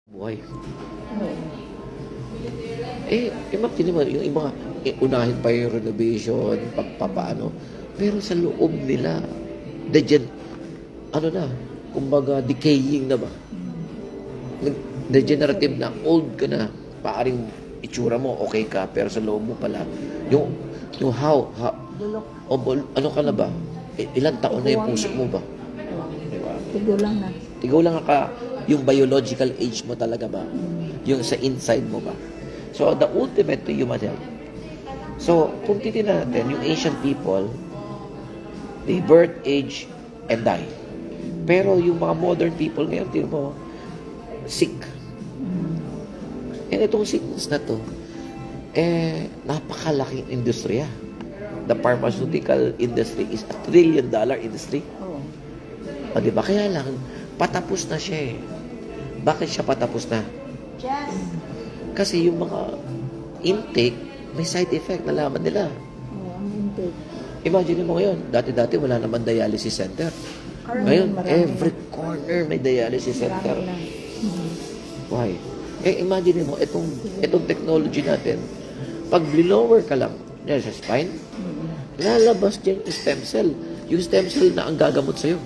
Buhay. Imagine mo, yung iba, unahin pa yung renovation, pagpapaano. Pero sa loob nila, ano na, kumbaga, decaying na ba? Degenerative na, old ka na. Paaring itsura mo, okay ka, pero sa loob mo pala, yung ano ka na ba? Ilang taon na yung puso mo ba? Diba? Tigulang na. Tigulang ka, yung biological age mo talaga ba? Yung sa inside mo ba? So, the ultimate to human health. So, kung titignan natin, yung ancient people, they birth, age, and die. Pero yung mga modern people ngayon, tingnan mo, sick. And itong sickness na to, napakalaking industriya. The pharmaceutical industry is $1 trillion industry. Oo. O, diba? Kaya lang, patapos na siya eh. Bakit siya patapos na? Yes. Kasi yung mga intake, may side effect, nalaman nila. Oo, ang intake. Imagine mo ngayon, dati-dati wala naman dialysis center. Ngayon, Marami every corner may dialysis center. Marami na. Why? Imagine mo, itong technology natin, pag blower ka lang, yan sa spine, lalabas dyan yung stem cell. Yung stem cell na ang gagamot sa'yo.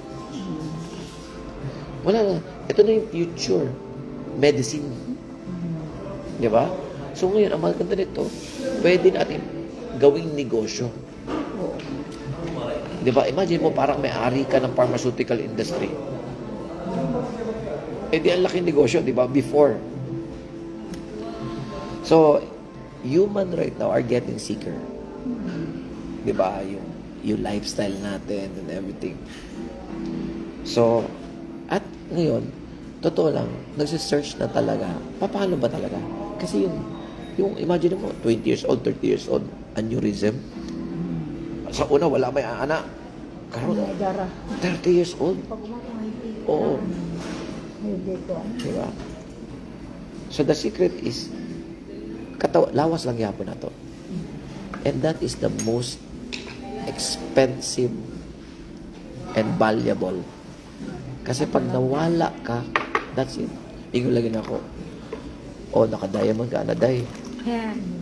Wala na. Ito na yung future medicine. Di ba? So ngayon, ang maganda nito, pwede natin gawing negosyo. Di ba? Imagine mo, parang may-ari ka ng pharmaceutical industry. Di ang laking negosyo, di ba? Before. So, human right now are getting sicker. Di ba? Yung lifestyle natin and everything. So, at ngayon, totoo lang, nagsisearch na talaga, paano ba talaga? Kasi yung imagine mo, 20 years old, 30 years old, aneurysm. Sa una, wala may anak. Karoon, 30 years old. Pag umakamay, Oo. hindi ko. Diba? So the secret is, lawas lang yapon na to. And that is the most expensive and valuable. Kasi pag nawala ka, that's it. Ingon lagi na ako, naka-diamond ka, na-die.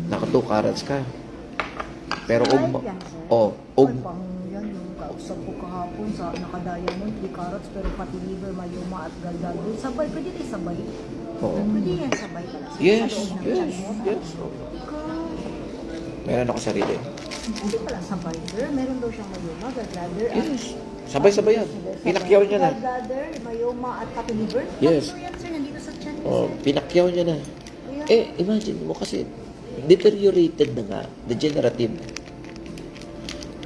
Naka 2 carats ka. Pero Pang yan, yung kausap ko kahapon sa naka-diamond, 3 carats, pero pati liver, mayuma at galdado. Sabay, pwede rin sabay. Oo. Pwede yan sabay pala. Yes, Sa loob ng yes, tiyan mo. yes. Meron ako sarili. Hindi pala sabay, sir. Meron daw siyang mayuma, gallbladder. Yes. Sabay-sabay yan. Pinakyaw niya na. Gallbladder, mayuma at pati liver. Yes. Tatlo yan, sir, nandito sa tiyan niya, Oh, sir. pinakyaw niya na. Imagine mo kasi, deteriorated na nga, degenerative.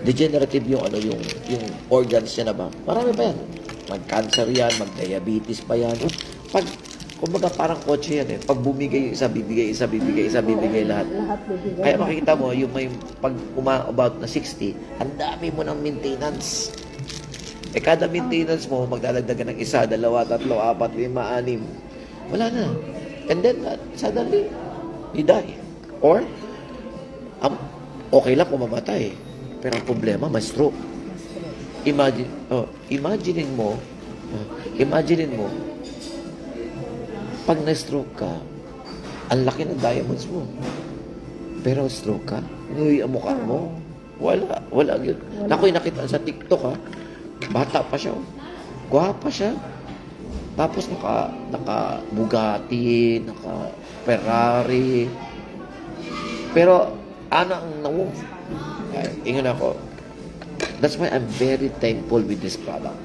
Degenerative yung yung organs niya na ba? Marami pa yan. Mag-cancer yan, mag-diabetes pa yan. Kumbaga parang kotse yan eh. Pag bumigay yung isa, bibigay isa, bibigay isa, bibigay lahat. Lahat bibigay. Kaya makikita mo, yung may pag about na 60, ang dami mo ng maintenance. Kada maintenance mo, magdadagdag ka ng isa, 2, 3, 4, 5, 6. Wala na. And then, suddenly, you die. Or, okay lang kung mamatay. Pero ang problema, may stroke. Imaginein mo, pag na-stroke ka, ang laki ng diamonds mo. Pero stroke ka, inuwi ang mukha mo. Wala yun. Nako'y nakita sa TikTok ha, bata pa siya. Gwapa siya. Tapos naka Bugatti, naka Ferrari. Pero ano ang ingon ako. That's why I'm very thankful with this product.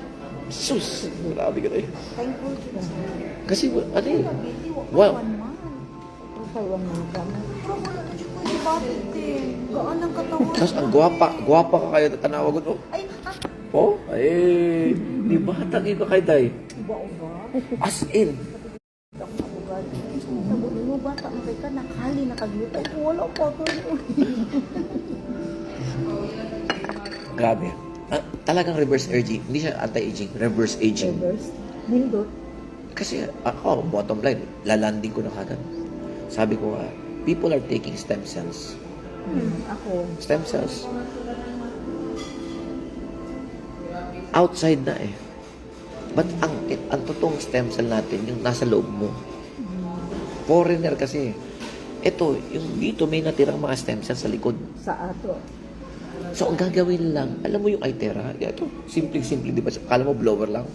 Sus! Grabe ka na eh. Thankful to the sir. Kasi ano eh. Wow. Wow. 1 month kami. Pero wala na siya pwede bakit eh. Gaan ang katawan. Tapos ang gwapa ka kayo na tanawa ko. Di bata kayo kay Day. Iba-uba. As in. Ako na bugad. Sabi mo, bata mo kay ka, nakali, nakaglute. Ay, wala pa ito. Grabe. Talagang reverse aging. Hindi siya anti-aging. Reverse aging. Reverse. Nindot. Kasi ako, bottom line, lalanding ko na kagad. Sabi ko nga, people are taking stem cells. Ako. Stem cells. Outside na eh. But ang totoong stem cell natin, yung nasa loob mo. Foreigner kasi. Ito, yung dito may natirang mga stem cells sa likod. Sa ato. So, ang gagawin lang, alam mo yung Itera? Ito, simple-simple, di ba? Kala mo blower lang?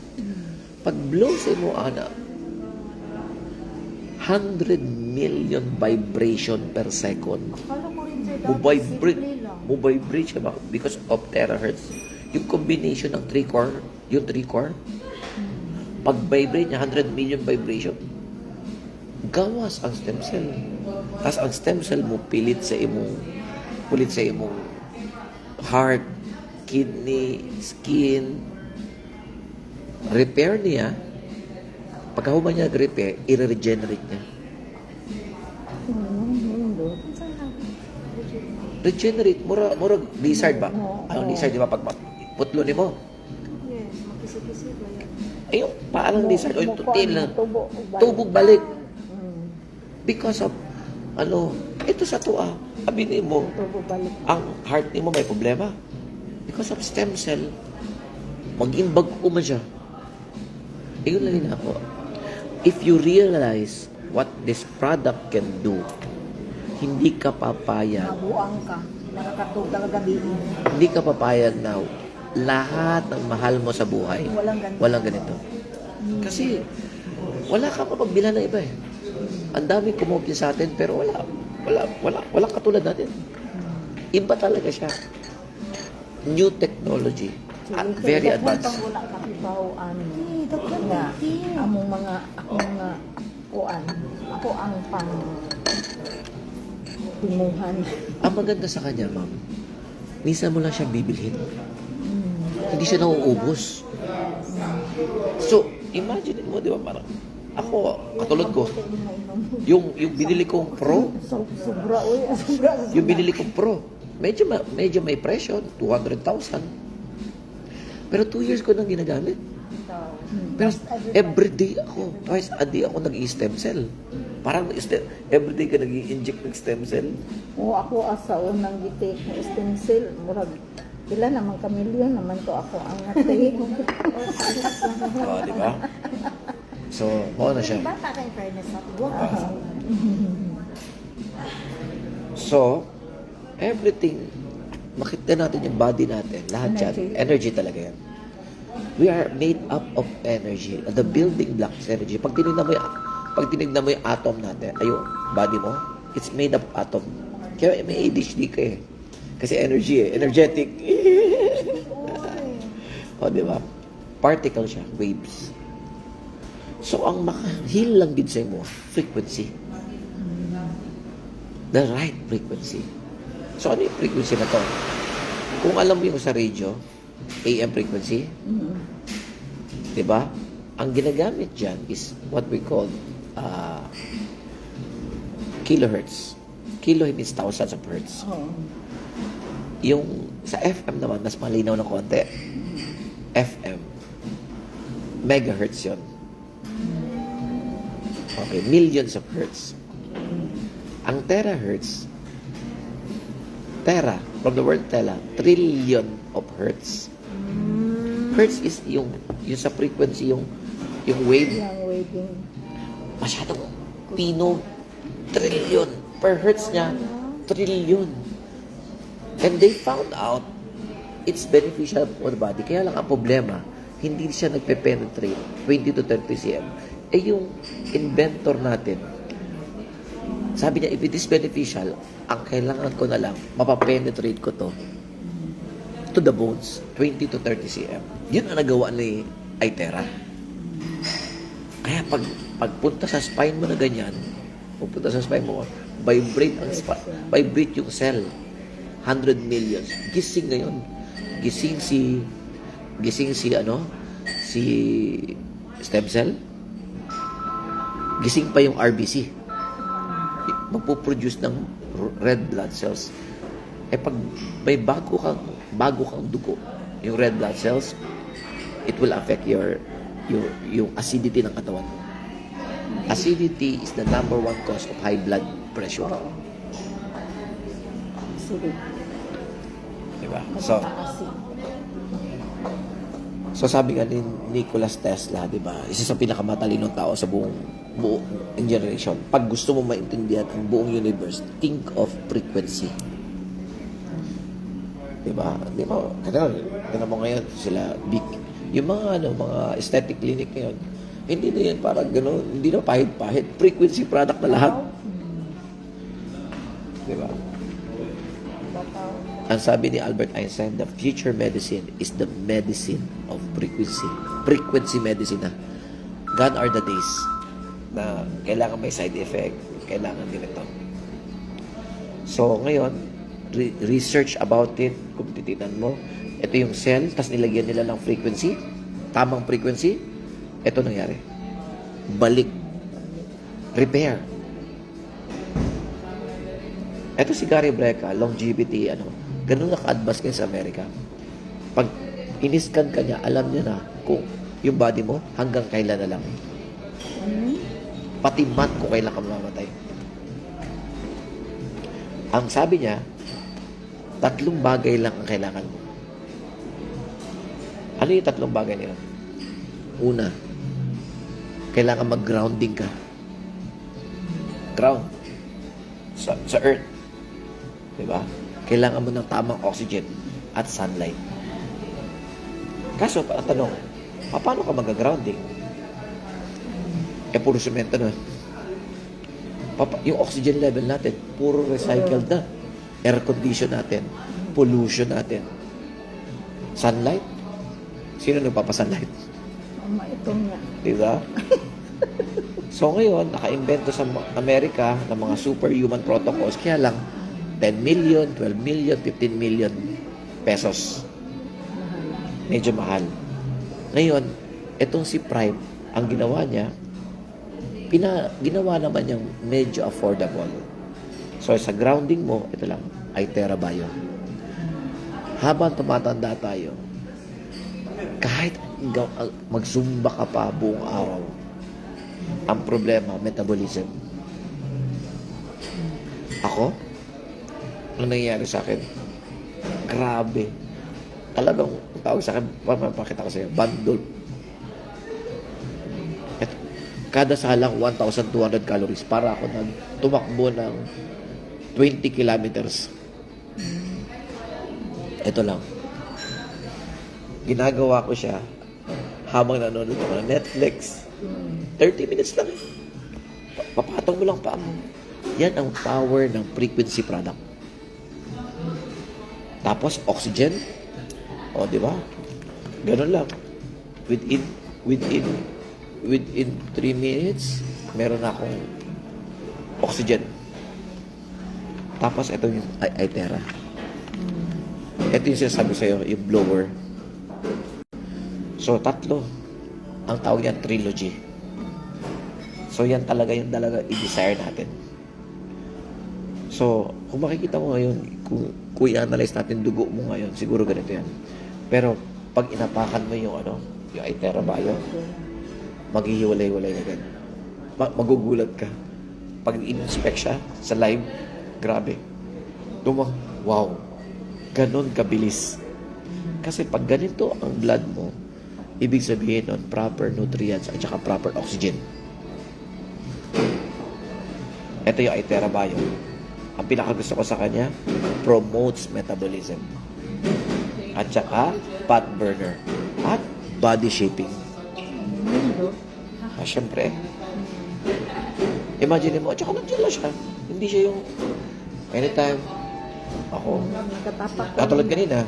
Pag blow sa mo, ana, 100 million vibration per second. Akala ko rin sir, Mo dati vibrate, simple lang. mo vibrate siya ba? Because of terahertz. Yung combination ng 3 core, yung 3 core, pag vibrate niya, 100 million vibration, gawas ang stem cell. Tapos ang stem cell mo pilit sa imong heart, kidney, skin, repair niya. Pagkahuman niya nag-repair, i-regenerate niya. Regenerate, mura lizard ba? Ang lizard, di ba? Pag putlo ni mo. Yes, makisi-kisi ba yan? Ay, yung paalang lizard, o yung tutil lang. Tubo. Tubog balik. Because of, ito sa tuwa, abinin mo, Tubo balik. ang heart ni mo may problema. Because of stem cell, mag-imbag ko man siya. Iyon lang yun ako. If you realize what this product can do, hindi ka papayag. Nabuang ka. Nakakatog talaga gabihin. Hindi ka papayag na lahat ng mahal mo sa buhay, Walang ganito. ganito. Kasi, wala ka mapagbilan ng iba eh. Ang daming kumopya sa atin, pero wala katulad natin. Iba talaga siya. New technology. Very advanced. Wala ka pipaw nga among mga kuan. Ako ang pang timuhan. Ang maganda sa kanya, ma'am, minsan mo lang siya bibilhin. Hindi siya nauubos. So, imagine mo, di ba, parang, ako, katulad ko, yung binili kong Pro, Sobra, uy. Sobra. yung binili kong Pro, medyo may presyo, 200,000. Pero 2 years ko nang ginagamit. Pero everyday ako, twice a day ako nag-i-stem cell. Parang everyday ka nag-i-inject ng stem cell. O ako asa unang gitik na stem cell. Murag, pila naman kamilyon naman to ako ang natay. Oh, di ba? So, mao na siya. Bata ka in fairness sa So, everything, makita natin yung body natin, lahat yan, energy talaga yan. We are made up of energy. The building block is energy. Pag tinignan mo yung atom natin, body mo, it's made up of atom. Kaya may ADHD ka eh. Kasi energy eh, energetic. O, di ba? Particle siya, waves. So, ang maka-heal lang din sa'yo mo, frequency. The right frequency. So, ano yung frequency na to? Kung alam mo yung sa radio, AM frequency, di ba? Ang ginagamit dyan is what we call kilohertz. Kilo means thousands of hertz. Yung sa FM naman, mas malinaw ng konti. FM. Megahertz yun. Okay, millions of hertz. Ang terahertz, tera, from the word tera, trillion of hertz. Hertz is yung sa frequency, yung wave. Yung waving. Masyadong pino. Trillion. Per hertz niya, trillion. And they found out it's beneficial for the body. Kaya lang ang problema, hindi siya nagpe-penetrate 20 to 30 cm. Yung inventor natin, sabi niya, if it is beneficial, ang kailangan ko na lang, mapapenetrate ko to the bones, 20 to 30 cm. Yan ang nagawa ni Itera. Kaya pagpunta sa spine mo na ganyan, pupunta sa spine mo, vibrate yung cell. 100 millions. Gising ngayon. Gising si stem cell. Gising pa yung RBC. Magpo-produce ng red blood cells. Pag may bago kang dugo, yung red blood cells, it will affect yung acidity ng katawan. Acidity is the number 1 cause of high blood pressure. Sige. Diba? So sabi nga ni Nikola Tesla, diba? Isa sa pinakamatalinong tao sa buong in generation. Pag gusto mo maintindihan ang buong universe, think of frequency. Diba? Di ba? Kaya mo ngayon, sila big. Yung mga aesthetic clinic ngayon, hindi na yan parang gano'n, hindi na pahit-pahit. Frequency product na lahat. Diba? Ang sabi ni Albert Einstein, the future medicine is the medicine of frequency. Frequency medicine na. Gone are the days na kailangan may side effect, kailangan ganito. So, ngayon, research about it, kung titinan mo, ito yung cell, tas nilagyan nila ng frequency, tamang frequency, ito nangyari. Balik. Repair. Ito si Gary Brecka, longevity, ganun naka-advance kayo sa Amerika. Pag iniscan ka niya, alam niya na kung yung body mo hanggang kailan na lang. Pati month kung kailan ka mamamatay. Ang sabi niya, 3 bagay lang ang kailangan mo. Ano yung 3 bagay na yun? Una, kailangan mag-grounding ka. Ground. Sa earth. Diba? Kailangan mo ng tamang oxygen at sunlight. Kaso, ang tanong, paano ka mag-grounding? Puro semento na. Yung oxygen level natin, puro recycled na. Air condition natin. Pollution natin. Sunlight? Sino nagpapasunlight? Itong nga. Diba? So ngayon, naka-invento sa Amerika ng mga superhuman protocols. Kaya lang, 10 million, 12 million, 15 million pesos. Medyo mahal. Ngayon, itong si Prime, ang ginawa niya, ginawa naman niyang medyo affordable. So, sa grounding mo, ito lang, iTera Bio. Habang tumatanda tayo, kahit mag-zumba ka pa buong araw, ang problema, metabolism. Ako, ano nangyayari sa akin? Grabe. Talagang, tawag sa akin, papakita ko sa iyo, bandol. Kada salang 1,200 calories para ako tumakbo ng 20 kilometers. Ito lang. Ginagawa ko siya habang nanonood ako ng Netflix. 30 minutes lang. Papatong mo lang pa mo. Yan ang power ng frequency product. Tapos, oxygen. O, di ba? Ganun lang. Within 3 minutes, meron na akong oxygen. Tapos, ito yung iTera. Ito yung sinasabi sa'yo, yung blower. So, 3. Ang tawag yan, trilogy. So, yan talaga yung i-desire natin. So, kung makikita mo ngayon, kung i-analyze natin dugo mo ngayon, siguro ganito yan. Pero, pag inapakan mo yung yung iTera Bio, maghihiwalay-walay na ganun. Magugulat ka. Pag in-inspect siya sa live, grabe. Wow. Ganon kabilis. Kasi pag ganito ang blood mo, ibig sabihin nun, proper nutrients at saka proper oxygen. Ito yung iTera Bio. Ang pinakagusto ko sa kanya, promotes metabolism. At saka, fat burner. At body shaping. Siyempre. Imagine mo, at saka nandiyan lang siya. Hindi siya yung anytime. Ako. Katulad kanina.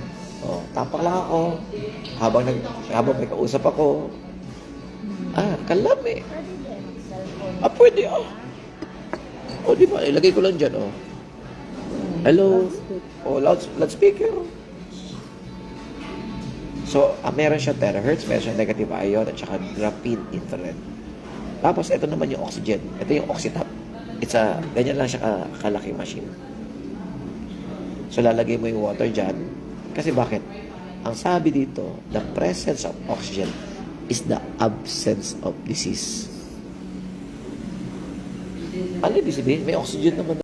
Tapak lang ako. Habang may kausap ako. Kalami. Pwede di ba? Ilagay ko lang dyan, Hello. Loudspeaker. So, meron siya terahertz, meron siya negative ion, at saka graphene infrared. Tapos, ito naman yung oxygen. Ito yung oxytap. Ganyan lang siya kalaki machine. So, lalagay mo yung water dyan. Kasi bakit? Ang sabi dito, the presence of oxygen is the absence of disease. Ano ibig sabihin? May oxygen naman